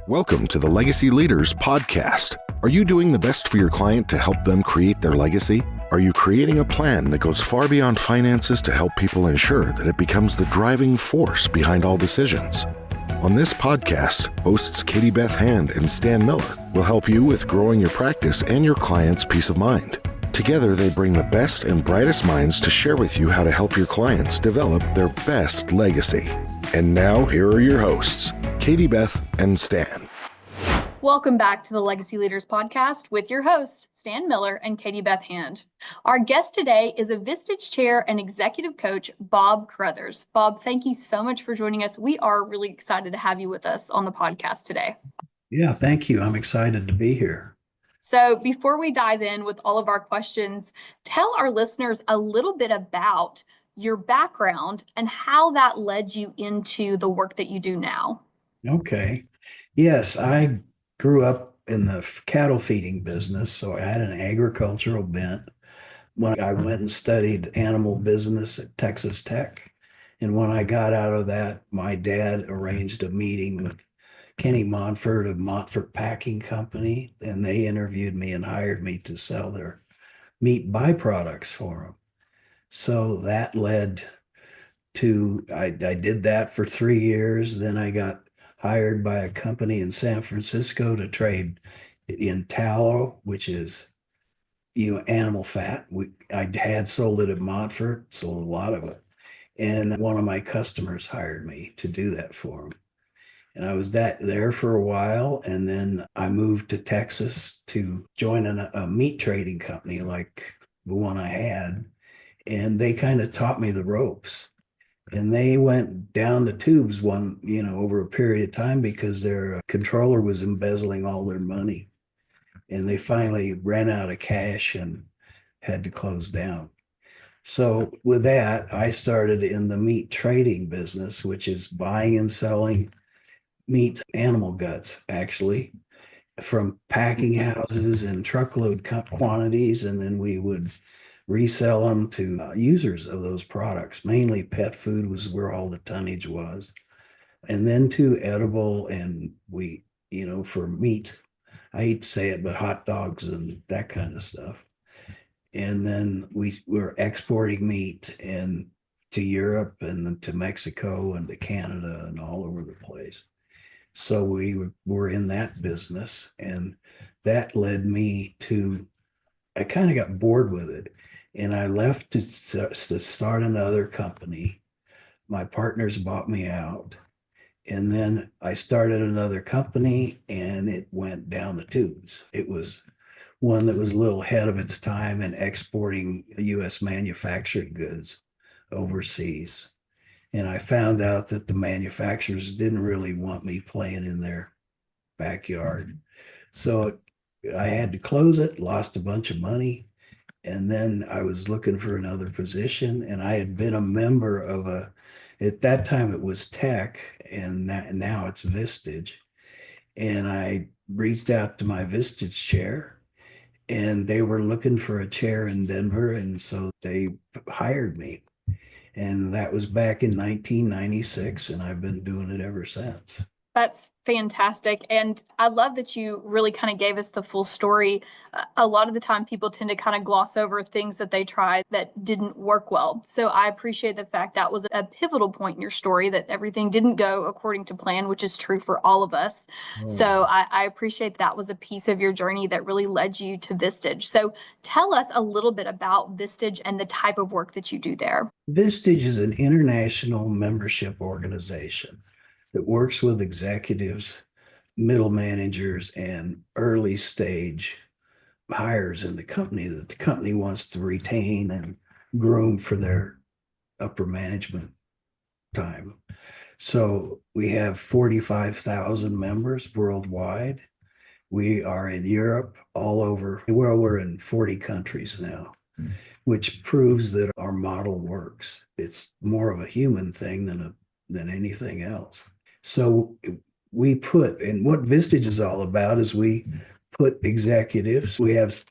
Welcome to the Legacy Leaders Podcast. Are you doing the best for your client to help them create their legacy? Are you creating a plan that goes far beyond finances to help people ensure that it becomes the driving force behind all decisions? On this podcast, hosts Katie Beth and Stan Miller will help you with growing your practice and your clients' peace of mind. Together, they bring the best and brightest minds to share with you how to help your clients develop their best legacy. And now, here are your hosts, Katie Beth and Stan. Welcome back to the Legacy Leaders Podcast with your hosts, Stan Miller and Katie Beth Hand. Our guest today is a Vistage Chair and Executive Coach, Bob Carrothers. Bob, thank you so much for joining us. We are really excited to have you with us on the podcast today. Yeah, thank you. I'm excited to be here. So before we dive in with all of our questions, tell our listeners a little bit about your background and how that led you into the work that you do now. Okay. Yes, I grew up in the cattle feeding business, so I had an agricultural bent. When I went and studied animal business at Texas Tech, and when I got out of that, my dad arranged a meeting with Kenny Montfort of Montfort Packing Company, and they interviewed me and hired me to sell their meat byproducts for them. So that led to, I did that for 3 years. Then I got hired by a company in San Francisco to trade in tallow, which is, animal fat. I had sold it at Montfort, sold a lot of it. And one of my customers hired me to do that for him. And I was there for a while. And then I moved to Texas to join a meat trading company like the one I had. And they kind of taught me the ropes. And they went down the tubes over a period of time because their controller was embezzling all their money. And they finally ran out of cash and had to close down. So with that, I started in the meat trading business, which is buying and selling meat, animal guts, actually, from packing houses in truckload quantities. And then we would resell them to users of those products. Mainly pet food was where all the tonnage was. And then to edible, and we, for meat, I hate to say it, but hot dogs and that kind of stuff. And then we were exporting meat and to Europe and then to Mexico and to Canada and all over the place. So we were in that business, and that led me to, I kind of got bored with it. And I left to start another company. My partners bought me out. And then I started another company, and it went down the tubes. It was one that was a little ahead of its time in exporting U.S. manufactured goods overseas. And I found out that the manufacturers didn't really want me playing in their backyard. So I had to close it, lost a bunch of money. And then I was looking for another position, and I had been a member of at that time it was Tech, and now it's Vistage. And I reached out to my Vistage Chair, and they were looking for a chair in Denver. And so they hired me. And that was back in 1996, and I've been doing it ever since. That's fantastic. And I love that you really kind of gave us the full story. A lot of the time people tend to kind of gloss over things that they tried that didn't work well. So I appreciate the fact that was a pivotal point in your story, that everything didn't go according to plan, which is true for all of us. Oh. So I appreciate that was a piece of your journey that really led you to Vistage. So tell us a little bit about Vistage and the type of work that you do there. Vistage is an international membership organization that works with executives, middle managers, and early stage hires in the company that the company wants to retain and groom for their upper management time. So we have 45,000 members worldwide. We are in Europe, all over. Well, we're in 40 countries now, which proves that our model works. It's more of a human thing than anything else. So we put, and what Vistage is all about is we put executives, we have,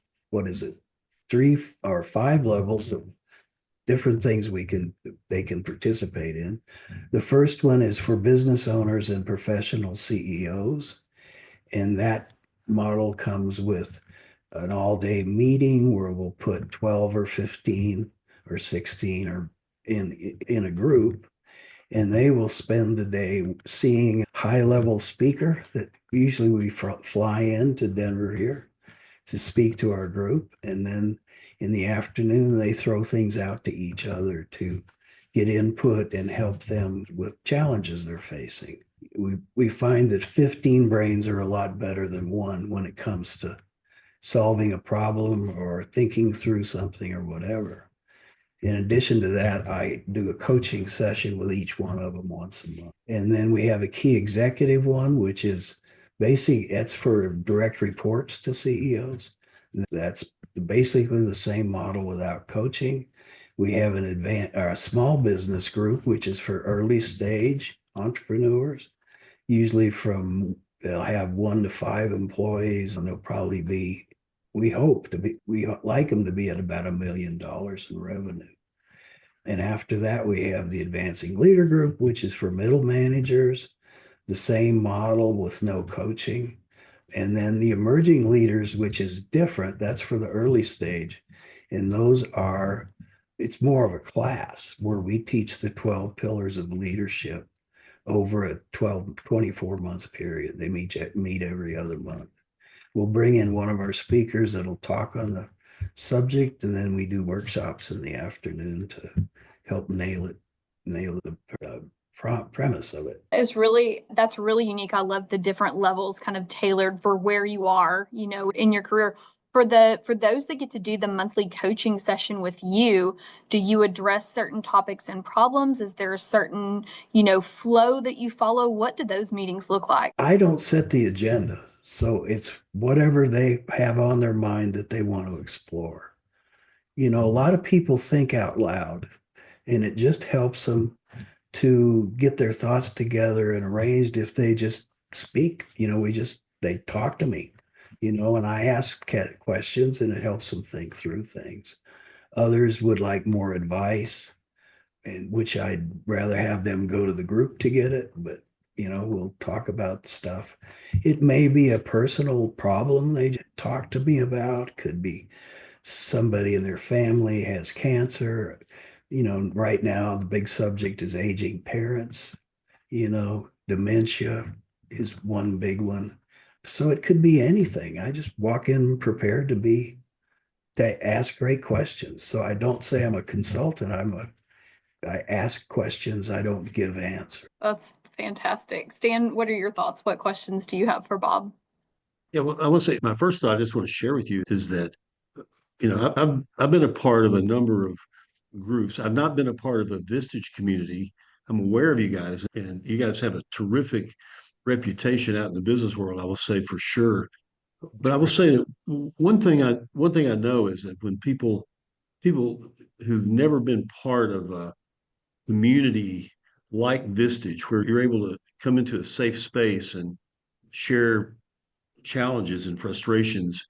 3 or 5 levels of different things they can participate in. The first one is for business owners and professional CEOs. And that model comes with an all-day meeting where we'll put 12 or 15 or 16 or in a group, and they will spend the day seeing a high-level speaker that usually we fly in to Denver here to speak to our group. And then in the afternoon, they throw things out to each other to get input and help them with challenges they're facing. We find that 15 brains are a lot better than one when it comes to solving a problem or thinking through something or whatever. In addition to that, I do a coaching session with each one of them once a month. And then we have a key executive one, which is basic. It's for direct reports to CEOs. That's basically the same model without coaching. We have a small business group, which is for early stage entrepreneurs, usually they'll have 1 to 5 employees, and they'll probably be, we like them to be at about $1 million in revenue. And after that, we have the advancing leader group, which is for middle managers, the same model with no coaching. And then the emerging leaders, which is different, that's for the early stage. And it's more of a class where we teach the 12 pillars of leadership over a 24-month period. They meet every other month. We'll bring in one of our speakers that'll talk on the subject, and then we do workshops in the afternoon to help nail the premise of it. That's really unique. I love the different levels kind of tailored for where you are, in your career. For those that get to do the monthly coaching session with you, do you address certain topics and problems? Is there a certain, flow that you follow? What do those meetings look like? I don't set the agenda. So it's whatever they have on their mind that they want to explore. A lot of people think out loud, and it just helps them to get their thoughts together and arranged if they just speak. They talk to me, and I ask questions, and it helps them think through things. Others would like more advice, and which I'd rather have them go to the group to get it, but we'll talk about stuff. It may be a personal problem they talk to me about. Could be somebody in their family has cancer. Right now the big subject is aging parents. Dementia is one big one. So it could be anything. I just walk in prepared to ask great questions. So I don't say I'm a consultant. I ask questions. I don't give answers. That's fantastic. Stan, what are your thoughts? What questions do you have for Bob? Yeah, well, I want to say my first thought I just want to share with you is that, I've been a part of a number of groups. I've not been a part of a Vistage community. I'm aware of you guys, and you guys have a terrific reputation out in the business world, I will say for sure. But I will say that one thing I know is that when people who've never been part of a community like Vistage, where you're able to come into a safe space and share challenges and frustrations,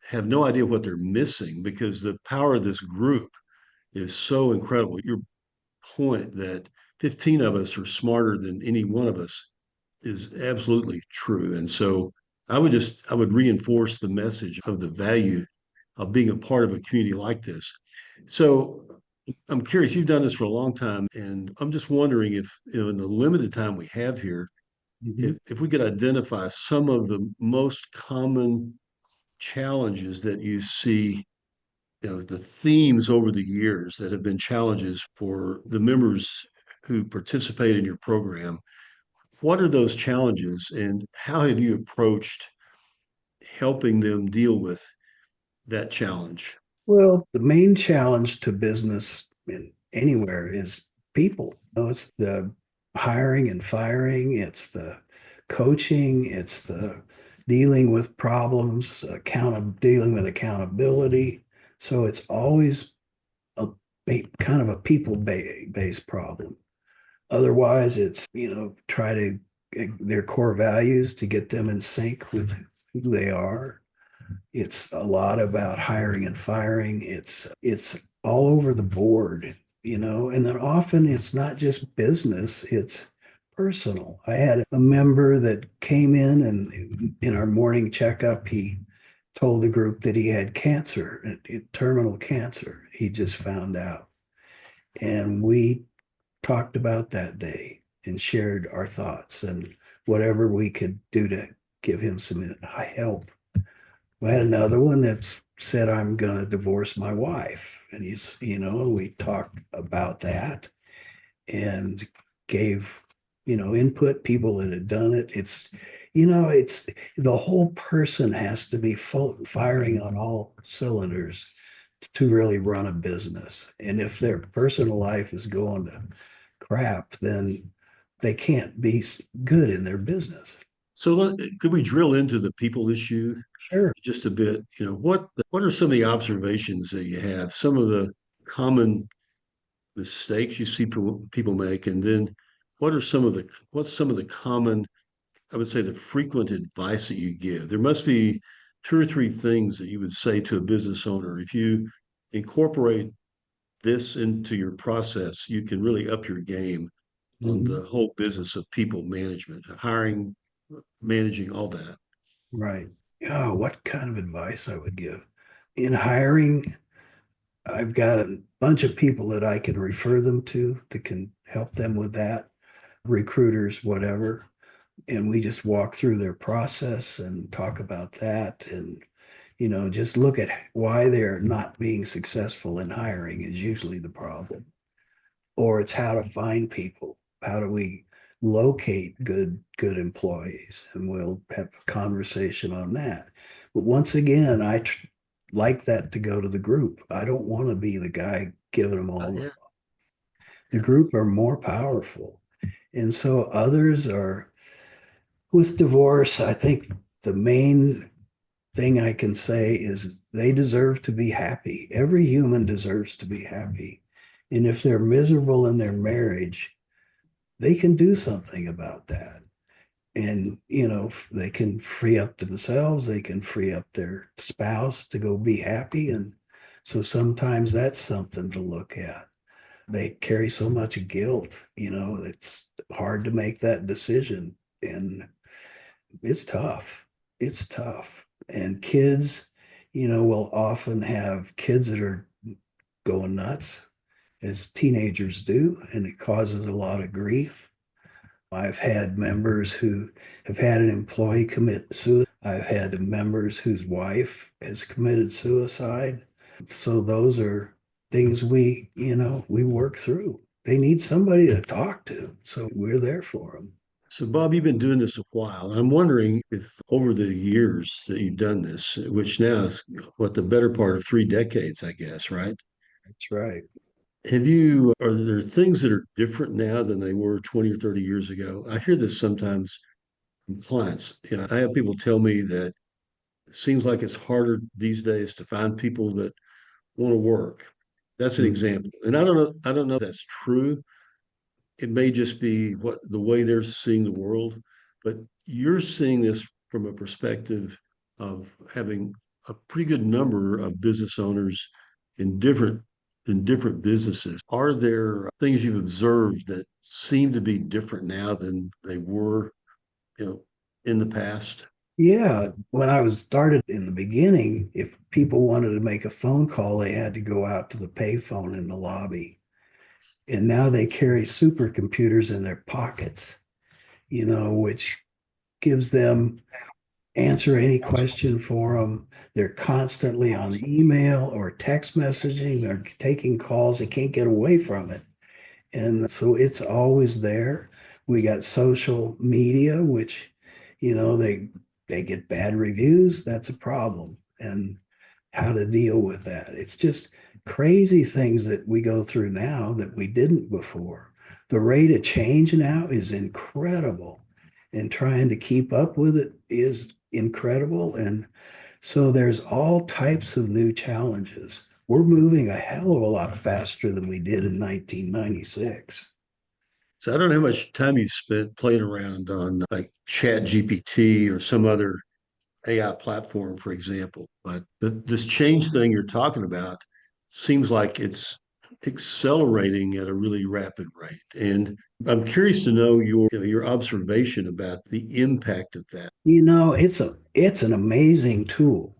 have no idea what they're missing because the power of this group is so incredible. Your point that 15 of us are smarter than any one of us is absolutely true. And so I would reinforce the message of the value of being a part of a community like this. So I'm curious, you've done this for a long time, and I'm just wondering if, in the limited time we have here, if we could identify some of the most common challenges that you see, the themes over the years that have been challenges for the members who participate in your program. What are those challenges, and how have you approached helping them deal with that challenge? Well, the main challenge to business in anywhere is people. It's the hiring and firing, it's the coaching, it's the dealing with problems, dealing with accountability. So it's always kind of a people-based problem. Otherwise, it's, try to their core values to get them in sync with who they are. It's a lot about hiring and firing. It's all over the board, and then often it's not just business, it's personal. I had a member that came in, and in our morning checkup, he told the group that he had cancer, terminal cancer. He just found out. And we talked about that day and shared our thoughts and whatever we could do to give him some help. We had another one that said, I'm going to divorce my wife. And we talked about that and gave, input, people that had done it. It's the whole person has to be firing on all cylinders to really run a business. And if their personal life is going to crap, then they can't be good in their business. So could we drill into the people issue Sure. just a bit? What are some of the observations that you have? Some of the common mistakes you see people make, and then what's some of the common, I would say, the frequent advice that you give? There must be two or three things that you would say to a business owner. If you incorporate this into your process, you can really up your game on Mhm. the whole business of people management, hiring, managing, all that. Right. Oh, what kind of advice I would give? In hiring, I've got a bunch of people that I can refer them to that can help them with that, recruiters, whatever. And we just walk through their process and talk about that. And, just look at why they're not being successful in hiring is usually the problem. Or it's how to find people. How do we locate good employees? And we'll have a conversation on that. But once again, like that to go to the group. I don't want to be the guy giving them all Yeah. the group are more powerful. And so others are with divorce. I think the main thing I can say is they deserve to be happy. Every human deserves to be happy. And if they're miserable in their marriage, they can do something about that. And, they can free up themselves, they can free up their spouse to go be happy. And so sometimes that's something to look at. They carry so much guilt, it's hard to make that decision. And it's tough. It's tough. And kids, will often have kids that are going nuts as teenagers do, and it causes a lot of grief. I've had members who have had an employee commit suicide. I've had members whose wife has committed suicide. So those are things we work through. They need somebody to talk to. So we're there for them. So, Bob, you've been doing this a while. I'm wondering if over the years that you've done this, which now is what, the better part of 3 decades, I guess, right? That's right. Are there things that are different now than they were 20 or 30 years ago? I hear this sometimes from clients. I have people tell me that it seems like it's harder these days to find people that want to work. That's an Mm. example. And I don't know if that's true. It may just be what the way they're seeing the world, but you're seeing this from a perspective of having a pretty good number of business owners in different businesses. Are there things you've observed that seem to be different now than they were, in the past? Yeah, when I was started in the beginning, if people wanted to make a phone call, they had to go out to the payphone in the lobby. And now they carry supercomputers in their pockets, which gives them answer any question for them. They're constantly on email or text messaging. They're taking calls. They can't get away from it. And so it's always there. We got social media, which, they get bad reviews. That's a problem. And how to deal with that. It's just crazy things that we go through now that we didn't before. The rate of change now is incredible, and trying to keep up with it is incredible. And so there's all types of new challenges. We're moving a hell of a lot faster than we did in 1996. So I don't know how much time you spent playing around on like Chat GPT or some other AI platform, for example. But this change thing you're talking about seems like it's accelerating at a really rapid rate. And I'm curious to know your observation about the impact of that. It's an amazing tool.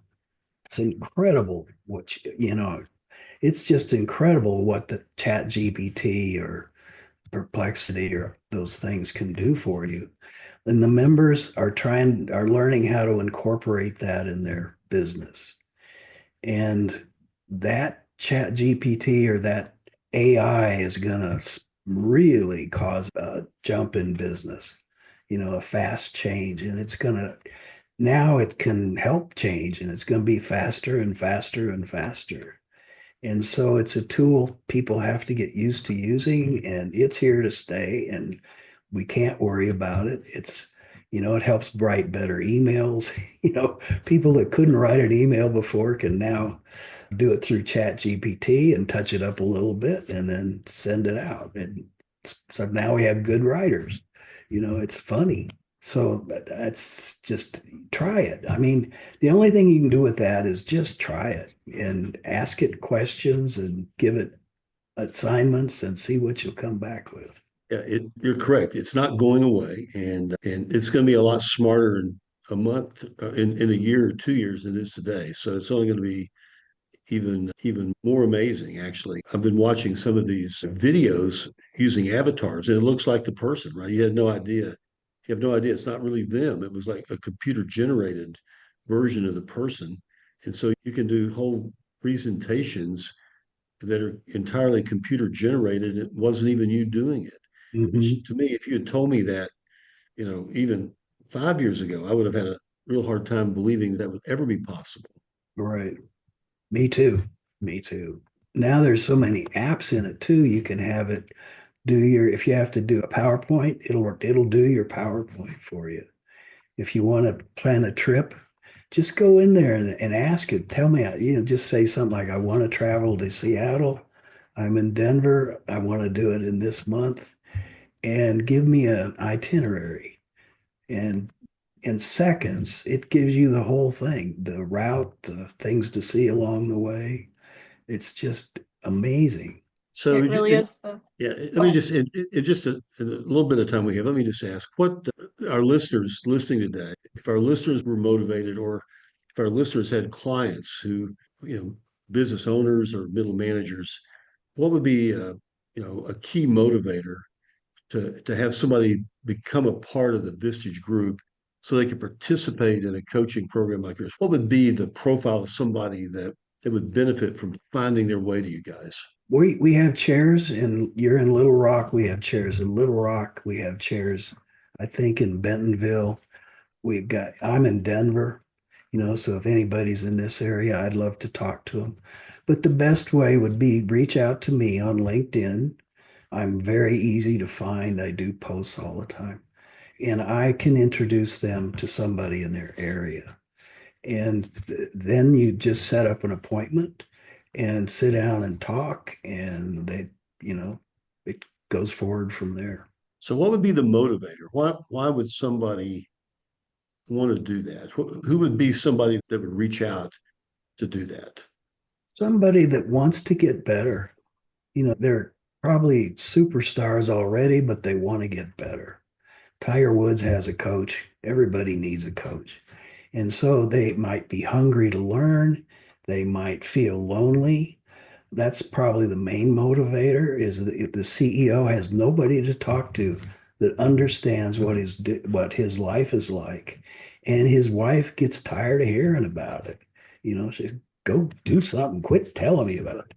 It's incredible it's just incredible what the Chat GPT or Perplexity or those things can do for you. And the members are learning how to incorporate that in their business. And that Chat GPT or that AI is going to really cause a jump in business, a fast change. And now it can help change, and it's going to be faster and faster and faster. And so it's a tool people have to get used to using, and it's here to stay, and we can't worry about it. It helps write better emails. People that couldn't write an email before can now do it through Chat GPT and touch it up a little bit and then send it out. And so now we have good writers. It's funny. So that's just try it. I mean, the only thing you can do with that is just try it and ask it questions and give it assignments and see what you'll come back with. Yeah, you're correct. It's not going away, and it's going to be a lot smarter in a month, in a year or 2 years than it is today. So it's only going to be even more amazing. Actually, I've been watching some of these videos using avatars, and it looks like the person, right? You had no idea. You have no idea. It's not really them. It was like a computer generated version of the person, and so you can do whole presentations that are entirely computer generated. It wasn't even you doing it. Which Mhm. to me, if you had told me that, even 5 years ago, I would have had a real hard time believing that would ever be possible. Right. Me too. Me too. Now there's so many apps in it too. You can have it if you have to do a PowerPoint, it'll do your PowerPoint for you. If you want to plan a trip, just go in there and ask it. Tell me, just say something like, I want to travel to Seattle. I'm in Denver. I want to do it in this month, and give me an itinerary. And in seconds, it gives you the whole thing, the route, the things to see along the way. It's just amazing. So, It really is the yeah, let go me ahead. just, just a little bit of time we have, let me just ask what our listeners listening today, if our listeners were motivated, or if our listeners had clients who, you know, business owners or middle managers, what would be, a key motivator to have somebody become a part of the Vistage group so they could participate in a coaching program like yours? What would be the profile of somebody that would benefit from finding their way to you guys? We have chairs, and you're in Little Rock. We have chairs in Little Rock. We have chairs, I think, in Bentonville. I'm in Denver, so if anybody's in this area, I'd love to talk to them. But the best way would be reach out to me on LinkedIn. I'm very easy to find. I do posts all the time, and I can introduce them to somebody in their area. And then you just set up an appointment and sit down and talk, and it goes forward from there. So what would be the motivator? Why would somebody want to do that? Who would be somebody that would reach out to do that? Somebody that wants to get better. They're probably superstars already, but they want to get better. Tiger Woods has a coach. Everybody needs a coach. And so they might be hungry to learn. They might feel lonely. That's probably the main motivator, is that if the CEO has nobody to talk to that understands what his life is like. And his wife gets tired of hearing about it. She go do something, quit telling me about it.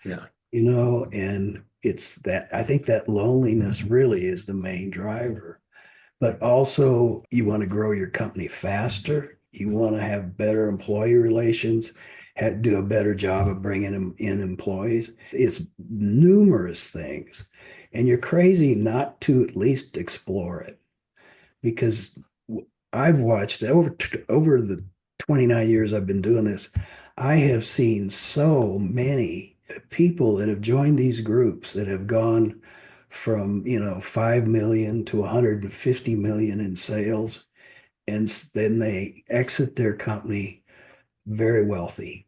Yeah. And it's that I think that loneliness really is the main driver. But also, you want to grow your company faster. You want to have better employee relations, do a better job of bringing in employees. It's numerous things. And you're crazy not to at least explore it, because I've watched over the 29 years I've been doing this. I have seen so many people that have joined these groups that have gone from 5 million to 150 million in sales, and then they exit their company very wealthy.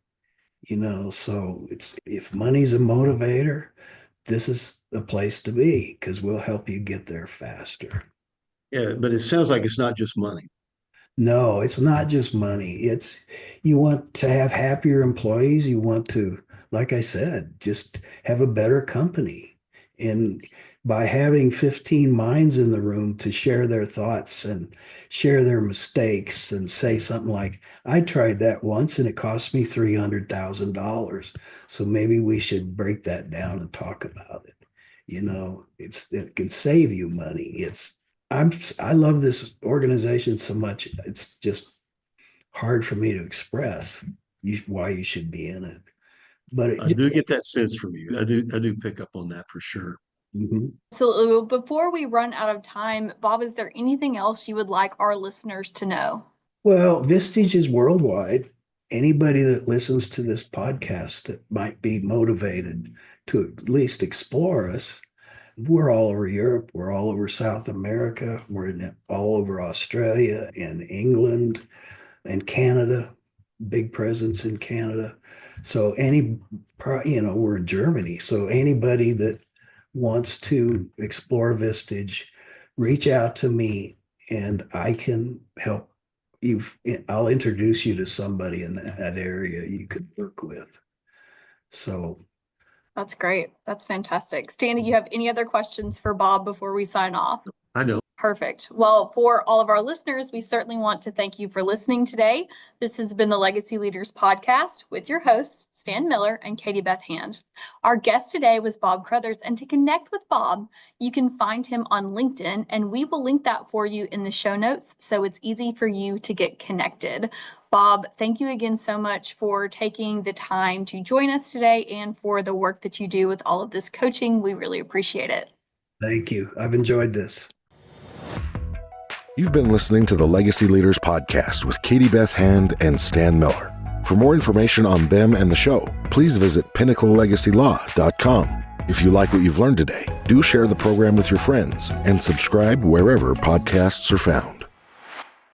So if money's a motivator, this is the place to be because we'll help you get there faster. Yeah, but it sounds like it's not just money. No, it's not just money. You want to have happier employees. You want to, like I said, just have a better company. And by having 15 minds in the room to share their thoughts and share their mistakes and say something like, I tried that once and it cost me $300,000. So maybe we should break that down and talk about it. It can save you money. I love this organization so much. It's just hard for me to express why you should be in it. But I do get that sense from you. I do pick up on that for sure. Absolutely. Well, before we run out of time, Bob, is there anything else you would like our listeners to know? Well, Vistage is worldwide. Anybody that listens to this podcast that might be motivated to at least explore us, we're all over Europe. We're all over South America. We're all over Australia and England and Canada, big presence in Canada. So we're in Germany. So anybody that wants to explore Vistage, reach out to me and I can help you. I'll introduce you to somebody in that area you could work with. So that's great. That's fantastic. Stan, do you have any other questions for Bob before we sign off? I know. Perfect. Well, for all of our listeners, we certainly want to thank you for listening today. This has been the Legacy Leaders Podcast with your hosts, Stan Miller and Katie Beth Hand. Our guest today was Bob Carrothers, and to connect with Bob, you can find him on LinkedIn, and we will link that for you in the show notes, so it's easy for you to get connected. Bob, thank you again so much for taking the time to join us today and for the work that you do with all of this coaching. We really appreciate it. Thank you. I've enjoyed this. You've been listening to the Legacy Leaders Podcast with Katie Beth Hand and Stan Miller. For more information on them and the show, please visit pinnaclelegacylaw.com. If you like what you've learned today, do share the program with your friends and subscribe wherever podcasts are found.